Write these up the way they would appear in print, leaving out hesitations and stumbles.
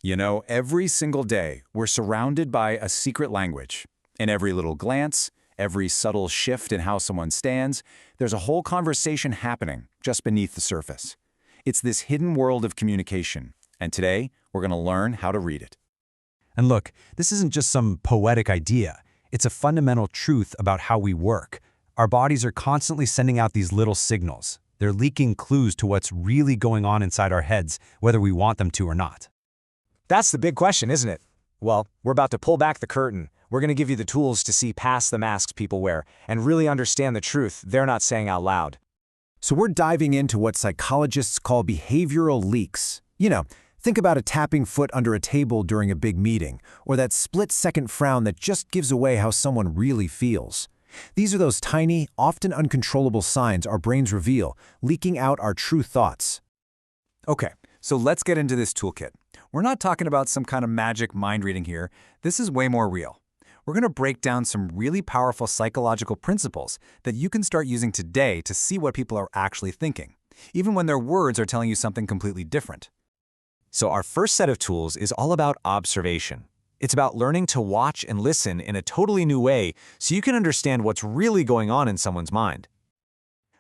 You know, every single day, we're surrounded by a secret language. In every little glance, every subtle shift in how someone stands, there's a whole conversation happening just beneath the surface. It's this hidden world of communication, and today, we're going to learn how to read it. And look, this isn't just some poetic idea. It's a fundamental truth about how we work. Our bodies are constantly sending out these little signals. They're leaking clues to what's really going on inside our heads, whether we want them to or not. That's the big question, isn't it? Well, we're about to pull back the curtain. We're going to give you the tools to see past the masks people wear and really understand the truth they're not saying out loud. So we're diving into what psychologists call behavioral leaks. You know, think about a tapping foot under a table during a big meeting, or that split-second frown that just gives away how someone really feels. These are those tiny, often uncontrollable signs our brains reveal, leaking out our true thoughts. Okay, so let's get into this toolkit. We're not talking about some kind of magic mind reading here. This is way more real. We're going to break down some really powerful psychological principles that you can start using today to see what people are actually thinking, even when their words are telling you something completely different. So our first set of tools is all about observation. It's about learning to watch and listen in a totally new way so you can understand what's really going on in someone's mind.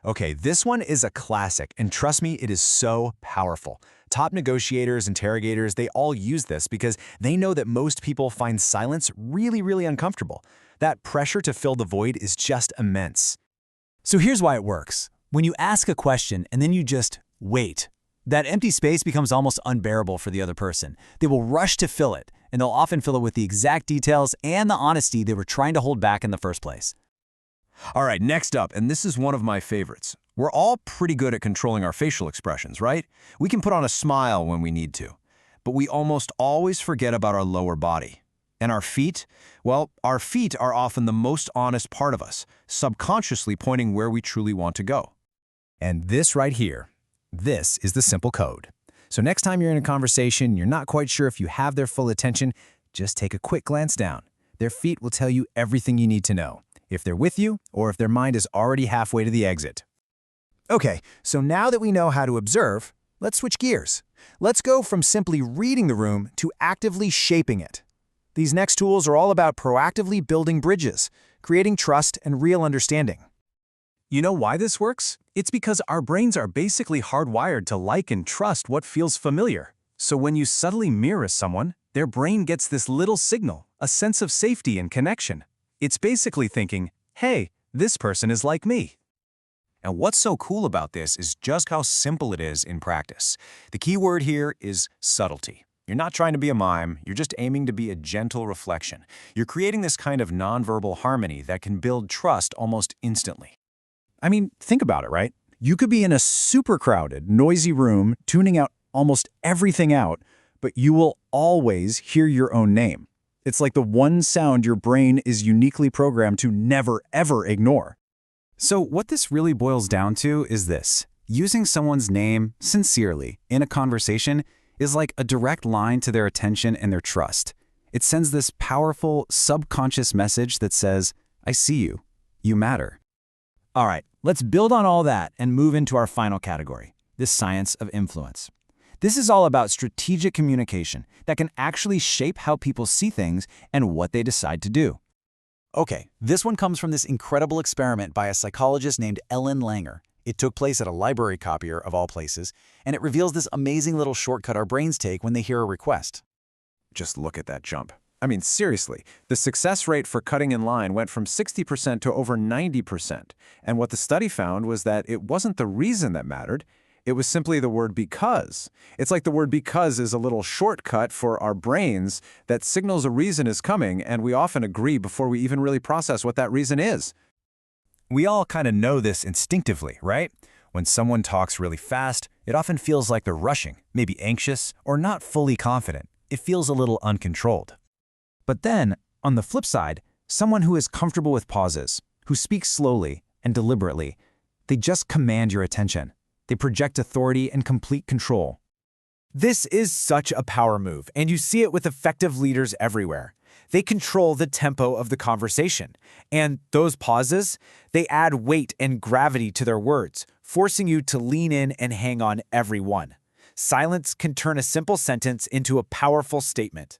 Okay, this one is a classic, and trust me, it is so powerful. Top negotiators, interrogators, they all use this because they know that most people find silence really uncomfortable. That pressure to fill the void is just immense. So here's why it works. When you ask a question and then you just wait, that empty space becomes almost unbearable for the other person. They will rush to fill it, and they'll often fill it with the exact details and the honesty they were trying to hold back in the first place. All right, next up, and this is one of my favorites. We're all pretty good at controlling our facial expressions, right? We can put on a smile when we need to. But we almost always forget about our lower body. And our feet? Well, our feet are often the most honest part of us, subconsciously pointing where we truly want to go. And this right here, this is the simple code. So next time you're in a conversation, you're not quite sure if you have their full attention, just take a quick glance down. Their feet will tell you everything you need to know, if they're with you or if their mind is already halfway to the exit. Okay, so now that we know how to observe, let's switch gears. Let's go from simply reading the room to actively shaping it. These next tools are all about proactively building bridges, creating trust and real understanding. You know why this works? It's because our brains are basically hardwired to like and trust what feels familiar. So when you subtly mirror someone, their brain gets this little signal, a sense of safety and connection. It's basically thinking, hey, this person is like me. And what's so cool about this is just how simple it is in practice. The key word here is subtlety. You're not trying to be a mime, you're just aiming to be a gentle reflection. You're creating this kind of nonverbal harmony that can build trust almost instantly. I mean, think about it, right? You could be in a super crowded, noisy room, tuning out almost everything out, but you will always hear your own name. It's like the one sound your brain is uniquely programmed to never, ever ignore. So what this really boils down to is this. Using someone's name sincerely in a conversation is like a direct line to their attention and their trust. It sends this powerful, subconscious message that says, I see you. You matter. All right, let's build on all that and move into our final category, the science of influence. This is all about strategic communication that can actually shape how people see things and what they decide to do. Okay, this one comes from this incredible experiment by a psychologist named Ellen Langer. It took place at a library copier, of all places, and it reveals this amazing little shortcut our brains take when they hear a request. Just look at that jump. I mean, seriously, the success rate for cutting in line went from 60% to over 90%. And what the study found was that it wasn't the reason that mattered. It was simply the word because. It's like the word because is a little shortcut for our brains that signals a reason is coming, and we often agree before we even really process what that reason is. We all kind of know this instinctively, right? When someone talks really fast, it often feels like they're rushing, maybe anxious, or not fully confident. It feels a little uncontrolled. But then, on the flip side, someone who is comfortable with pauses, who speaks slowly and deliberately, they just command your attention. They project authority and complete control. This is such a power move, and you see it with effective leaders everywhere. They control the tempo of the conversation. And those pauses, they add weight and gravity to their words, forcing you to lean in and hang on every one. Silence can turn a simple sentence into a powerful statement.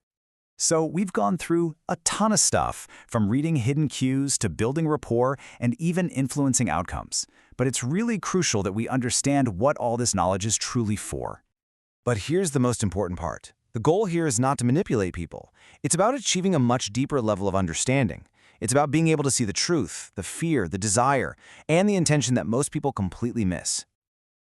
So we've gone through a ton of stuff, from reading hidden cues to building rapport and even influencing outcomes. But it's really crucial that we understand what all this knowledge is truly for. But here's the most important part. The goal here is not to manipulate people. It's about achieving a much deeper level of understanding. It's about being able to see the truth, the fear, the desire, and the intention that most people completely miss.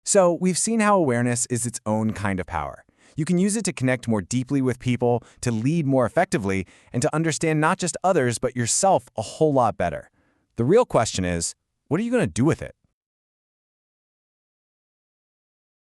So we've seen how awareness is its own kind of power. You can use it to connect more deeply with people, to lead more effectively, and to understand not just others, but yourself a whole lot better. The real question is, what are you going to do with it?